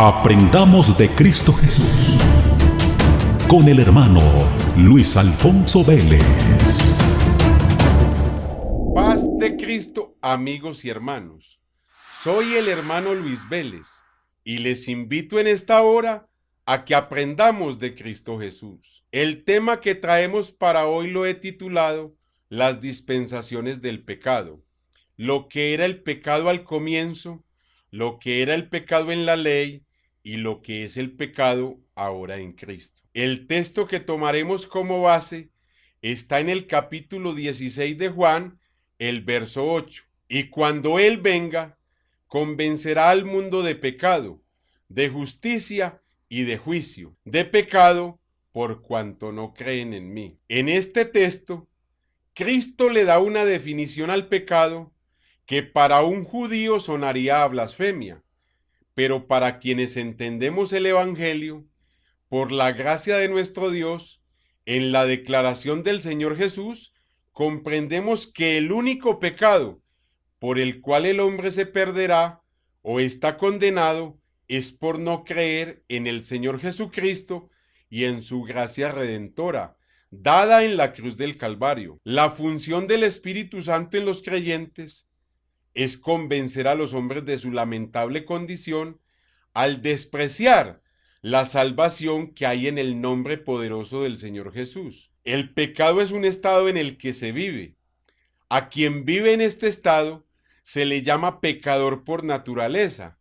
Aprendamos de Cristo Jesús con el hermano Luis Alfonso Vélez. Paz de Cristo, amigos y hermanos. Soy el hermano Luis Vélez y les invito en esta hora a que aprendamos de Cristo Jesús. El tema que traemos para hoy lo he titulado Las dispensaciones del pecado. Lo que era el pecado al comienzo, lo que era el pecado en la ley y lo que es el pecado ahora en Cristo. El texto que tomaremos como base está en el capítulo 16 de Juan, el verso 8. Y cuando Él venga, convencerá al mundo de pecado, de justicia y de juicio. De pecado, por cuanto no creen en mí. En este texto, Cristo le da una definición al pecado que para un judío sonaría a blasfemia, pero para quienes entendemos el Evangelio, por la gracia de nuestro Dios, en la declaración del Señor Jesús, comprendemos que el único pecado por el cual el hombre se perderá o está condenado es por no creer en el Señor Jesucristo y en su gracia redentora, dada en la cruz del Calvario. La función del Espíritu Santo en los creyentes es convencer a los hombres de su lamentable condición al despreciar la salvación que hay en el nombre poderoso del Señor Jesús. El pecado es un estado en el que se vive. A quien vive en este estado se le llama pecador por naturaleza,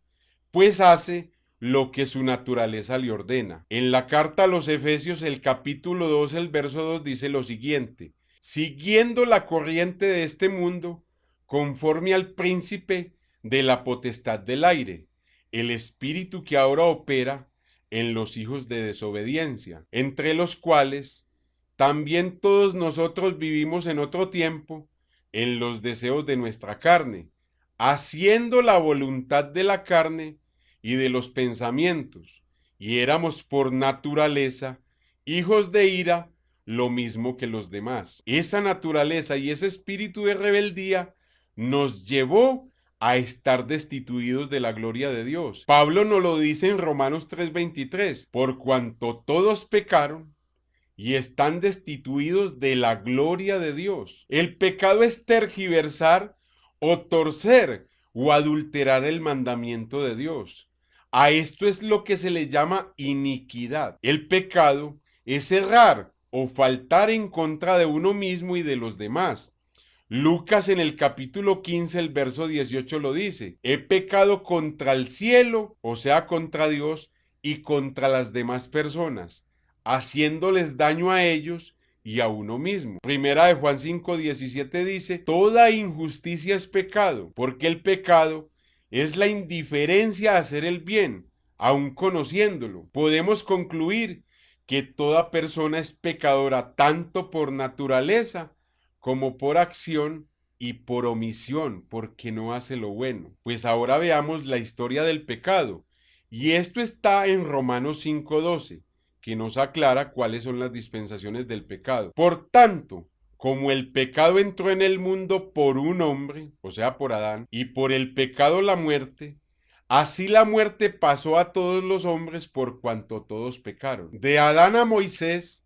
pues hace lo que su naturaleza le ordena. En la carta a los Efesios, el capítulo 2, el verso 2 dice lo siguiente: siguiendo la corriente de este mundo, conforme al príncipe de la potestad del aire, el espíritu que ahora opera en los hijos de desobediencia, entre los cuales también todos nosotros vivimos en otro tiempo en los deseos de nuestra carne, haciendo la voluntad de la carne y de los pensamientos, y éramos por naturaleza hijos de ira, lo mismo que los demás. Esa naturaleza y ese espíritu de rebeldía nos llevó a estar destituidos de la gloria de Dios. Pablo nos lo dice en Romanos 3:23, por cuanto todos pecaron y están destituidos de la gloria de Dios. El pecado es tergiversar o torcer o adulterar el mandamiento de Dios. A esto es lo que se le llama iniquidad. El pecado es errar o faltar en contra de uno mismo y de los demás. Lucas en el capítulo 15, el verso 18 lo dice: he pecado contra el cielo, o sea, contra Dios y contra las demás personas, haciéndoles daño a ellos y a uno mismo. Primera de Juan 5:17 dice: toda injusticia es pecado, porque el pecado es la indiferencia a hacer el bien, aun conociéndolo. Podemos concluir que toda persona es pecadora tanto por naturaleza como por acción y por omisión, porque no hace lo bueno. Pues ahora veamos la historia del pecado, y esto está en Romanos 5:12, que nos aclara cuáles son las dispensaciones del pecado. Por tanto, como el pecado entró en el mundo por un hombre, o sea, por Adán, y por el pecado la muerte, así la muerte pasó a todos los hombres por cuanto todos pecaron. De Adán a Moisés,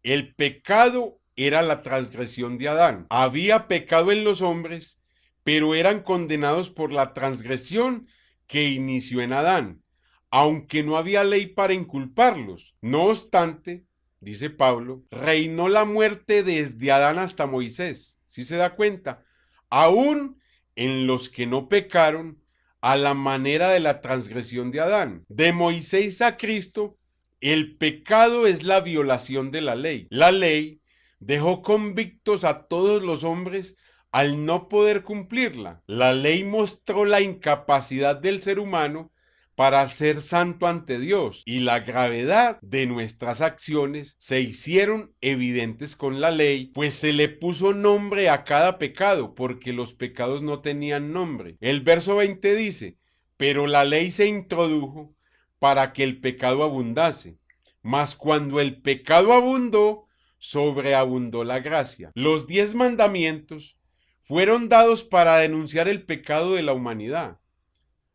el pecado era la transgresión de Adán. Había pecado en los hombres, pero eran condenados por la transgresión que inició en Adán, aunque no había ley para inculparlos. No obstante, dice Pablo, reinó la muerte desde Adán hasta Moisés. ¿Sí se da cuenta? Aún en los que no pecaron a la manera de la transgresión de Adán. De Moisés a Cristo, el pecado es la violación de la ley. La ley dejó convictos a todos los hombres al no poder cumplirla. La ley mostró la incapacidad del ser humano para ser santo ante Dios, y la gravedad de nuestras acciones se hicieron evidentes con la ley, pues se le puso nombre a cada pecado, porque los pecados no tenían nombre. El verso 20 dice: pero la ley se introdujo para que el pecado abundase, mas cuando el pecado abundó, sobreabundó la gracia. Los 10 mandamientos fueron dados para denunciar el pecado de la humanidad.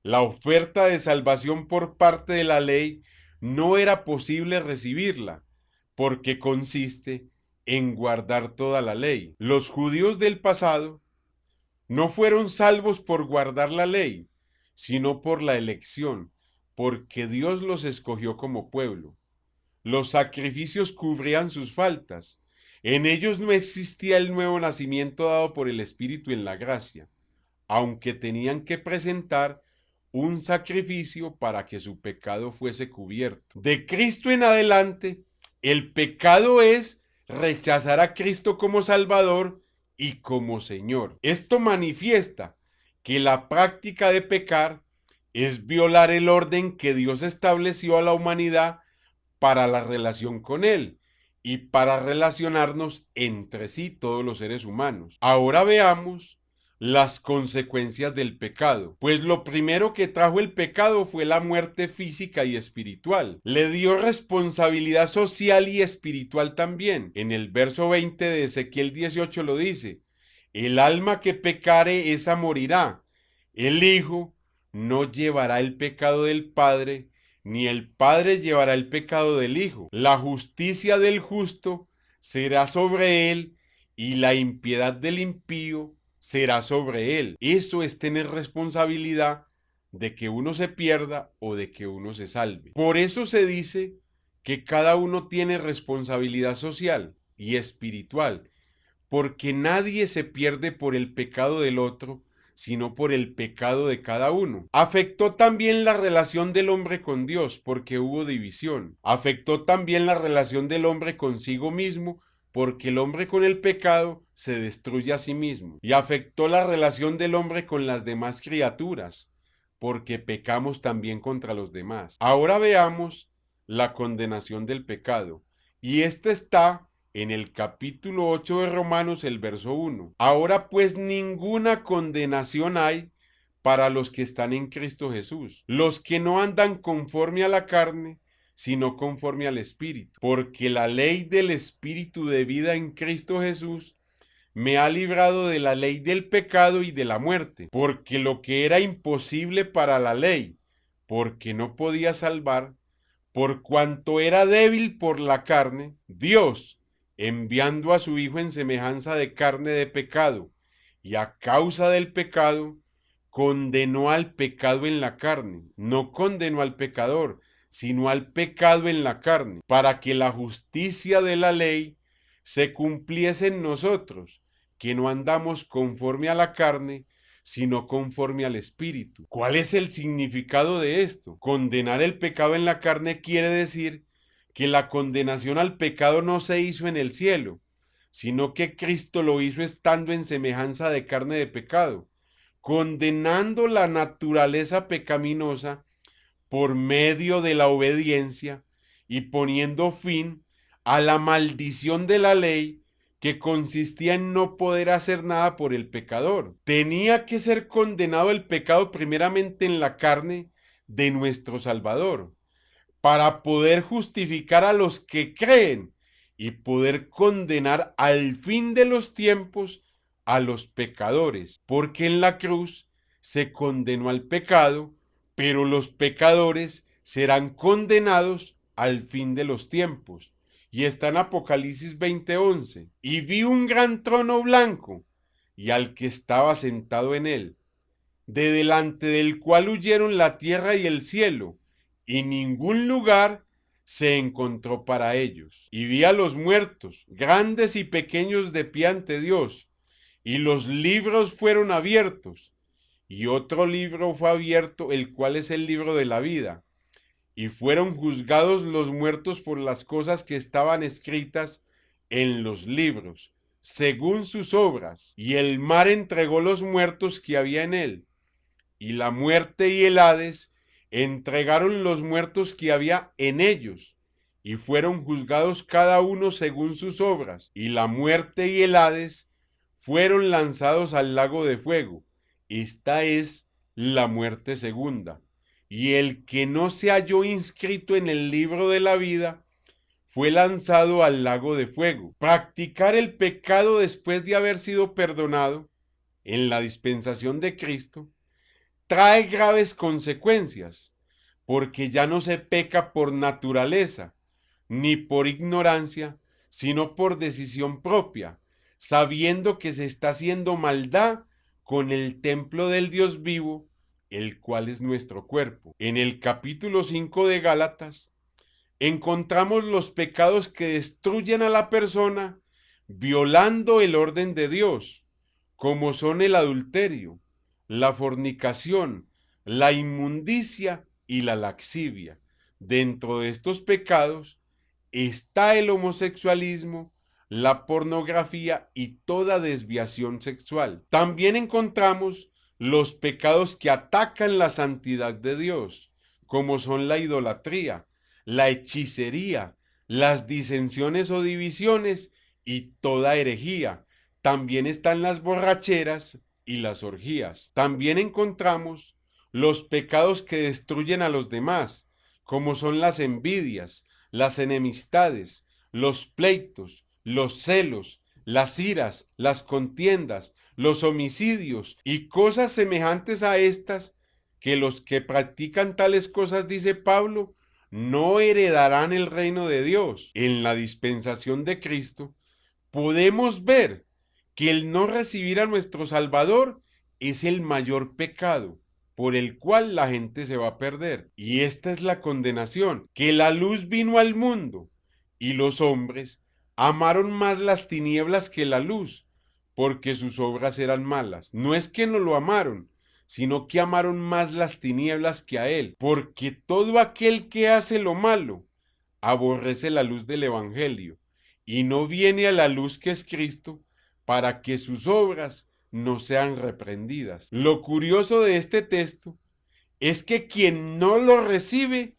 La oferta de salvación por parte de la ley no era posible recibirla, porque consiste en guardar toda la ley. Los judíos del pasado no fueron salvos por guardar la ley, sino por la elección, porque Dios los escogió como pueblo. Los sacrificios cubrían sus faltas. En ellos no existía el nuevo nacimiento dado por el Espíritu en la gracia, aunque tenían que presentar un sacrificio para que su pecado fuese cubierto. De Cristo en adelante, el pecado es rechazar a Cristo como Salvador y como Señor. Esto manifiesta que la práctica de pecar es violar el orden que Dios estableció a la humanidad para la relación con Él y para relacionarnos entre sí todos los seres humanos. Ahora veamos las consecuencias del pecado. Pues lo primero que trajo el pecado fue la muerte física y espiritual. Le dio responsabilidad social y espiritual también. En el verso 20 de Ezequiel 18 lo dice: el alma que pecare, esa morirá. El hijo no llevará el pecado del padre, ni el padre llevará el pecado del hijo. La justicia del justo será sobre él, y la impiedad del impío será sobre él. Eso es tener responsabilidad de que uno se pierda o de que uno se salve. Por eso se dice que cada uno tiene responsabilidad social y espiritual, porque nadie se pierde por el pecado del otro, sino por el pecado de cada uno. Afectó también la relación del hombre con Dios, porque hubo división. Afectó también la relación del hombre consigo mismo, porque el hombre con el pecado se destruye a sí mismo. Y afectó la relación del hombre con las demás criaturas, porque pecamos también contra los demás. Ahora veamos la condenación del pecado. Y esta está en el capítulo 8 de Romanos, el verso 1. Ahora pues ninguna condenación hay para los que están en Cristo Jesús, los que no andan conforme a la carne, sino conforme al Espíritu. Porque la ley del Espíritu de vida en Cristo Jesús me ha librado de la ley del pecado y de la muerte. Porque lo que era imposible para la ley, porque no podía salvar, por cuanto era débil por la carne, Dios, enviando a su Hijo en semejanza de carne de pecado, y a causa del pecado, condenó al pecado en la carne. No condenó al pecador, sino al pecado en la carne, para que la justicia de la ley se cumpliese en nosotros, que no andamos conforme a la carne, sino conforme al Espíritu. ¿Cuál es el significado de esto? Condenar el pecado en la carne quiere decir que la condenación al pecado no se hizo en el cielo, sino que Cristo lo hizo estando en semejanza de carne de pecado, condenando la naturaleza pecaminosa por medio de la obediencia y poniendo fin a la maldición de la ley, que consistía en no poder hacer nada por el pecador. Tenía que ser condenado el pecado primeramente en la carne de nuestro Salvador, para poder justificar a los que creen y poder condenar al fin de los tiempos a los pecadores, porque en la cruz se condenó al pecado, pero los pecadores serán condenados al fin de los tiempos. Y está en Apocalipsis 20:11. Y vi un gran trono blanco, y al que estaba sentado en él, de delante del cual huyeron la tierra y el cielo, y ningún lugar se encontró para ellos. Y vi a los muertos, grandes y pequeños, de pie ante Dios, y los libros fueron abiertos, y otro libro fue abierto, el cual es el libro de la vida. Y fueron juzgados los muertos por las cosas que estaban escritas en los libros, según sus obras. Y el mar entregó los muertos que había en él, y la muerte y el Hades entregaron los muertos que había en ellos, y fueron juzgados cada uno según sus obras. Y la muerte y el Hades fueron lanzados al lago de fuego. Esta es la muerte segunda. Y el que no se halló inscrito en el libro de la vida fue lanzado al lago de fuego. Practicar el pecado después de haber sido perdonado en la dispensación de Cristo trae graves consecuencias, porque ya no se peca por naturaleza, ni por ignorancia, sino por decisión propia, sabiendo que se está haciendo maldad con el templo del Dios vivo, el cual es nuestro cuerpo. En el capítulo 5 de Gálatas, encontramos los pecados que destruyen a la persona violando el orden de Dios, como son el adulterio, la fornicación, la inmundicia y la laxivia. Dentro de estos pecados está el homosexualismo, la pornografía y toda desviación sexual. También encontramos los pecados que atacan la santidad de Dios, como son la idolatría, la hechicería, las disensiones o divisiones y toda herejía. También están las borracheras y las orgías. También encontramos los pecados que destruyen a los demás, como son las envidias, las enemistades, los pleitos, los celos, las iras, las contiendas, los homicidios y cosas semejantes a estas, que los que practican tales cosas, dice Pablo, no heredarán el reino de Dios. En la dispensación de Cristo podemos ver que el no recibir a nuestro Salvador es el mayor pecado por el cual la gente se va a perder. Y esta es la condenación, que la luz vino al mundo y los hombres amaron más las tinieblas que la luz, porque sus obras eran malas. No es que no lo amaron, sino que amaron más las tinieblas que a él, porque todo aquel que hace lo malo aborrece la luz del evangelio y no viene a la luz que es Cristo, para que sus obras no sean reprendidas. Lo curioso de este texto es que quien no lo recibe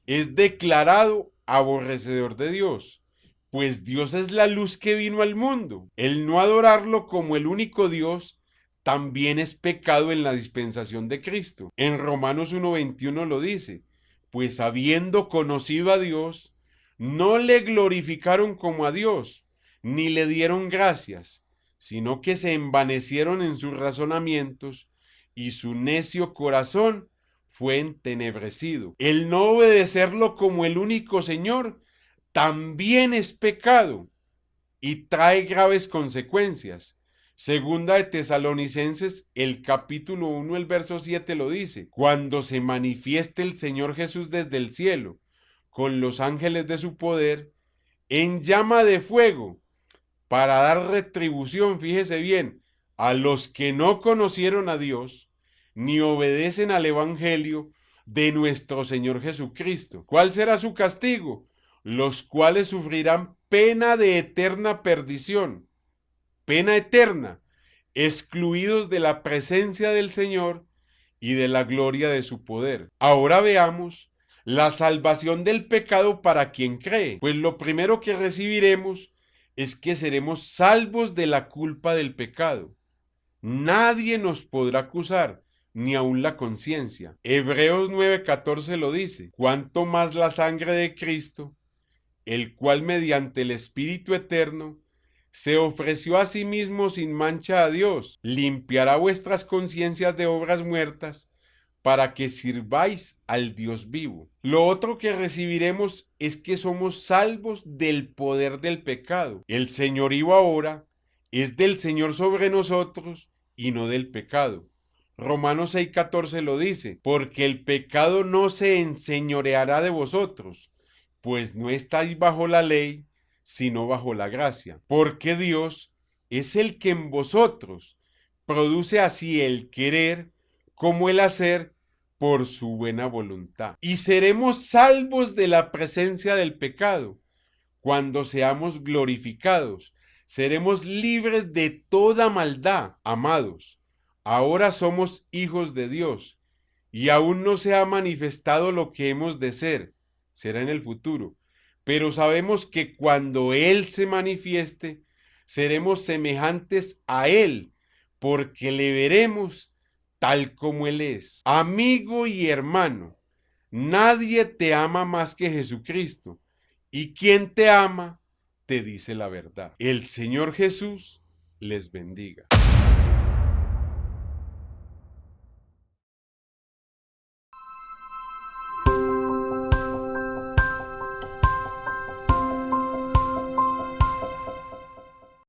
es declarado aborrecedor de Dios, pues Dios es la luz que vino al mundo. El no adorarlo como el único Dios también es pecado en la dispensación de Cristo. En Romanos 1:21 lo dice, pues habiendo conocido a Dios, no le glorificaron como a Dios, ni le dieron gracias, sino que se envanecieron en sus razonamientos y su necio corazón fue entenebrecido. El no obedecerlo como el único Señor también es pecado y trae graves consecuencias. Segunda de Tesalonicenses, el capítulo 1, el verso 7 lo dice, cuando se manifieste el Señor Jesús desde el cielo, con los ángeles de su poder, en llama de fuego, para dar retribución, fíjese bien, a los que no conocieron a Dios, ni obedecen al Evangelio de nuestro Señor Jesucristo. ¿Cuál será su castigo? Los cuales sufrirán pena de eterna perdición, pena eterna, excluidos de la presencia del Señor y de la gloria de su poder. Ahora veamos la salvación del pecado para quien cree. Pues lo primero que recibiremos es que seremos salvos de la culpa del pecado. Nadie nos podrá acusar, ni aun la conciencia. Hebreos 9:14 lo dice, cuanto más la sangre de Cristo, el cual mediante el Espíritu Eterno se ofreció a sí mismo sin mancha a Dios, limpiará vuestras conciencias de obras muertas para que sirváis al Dios vivo. Lo otro que recibiremos es que somos salvos del poder del pecado. El señorío ahora es del Señor sobre nosotros y no del pecado. Romanos 6:14 lo dice, porque el pecado no se enseñoreará de vosotros, pues no estáis bajo la ley, sino bajo la gracia. Porque Dios es el que en vosotros produce así el querer como el hacer por su buena voluntad. Y seremos salvos de la presencia del pecado cuando seamos glorificados. Seremos libres de toda maldad, amados. Ahora somos hijos de Dios y aún no se ha manifestado lo que hemos de ser. Será en el futuro. Pero sabemos que cuando Él se manifieste, seremos semejantes a Él, porque le veremos tal como Él es. Amigo y hermano, nadie te ama más que Jesucristo, y quien te ama, te dice la verdad. El Señor Jesús les bendiga.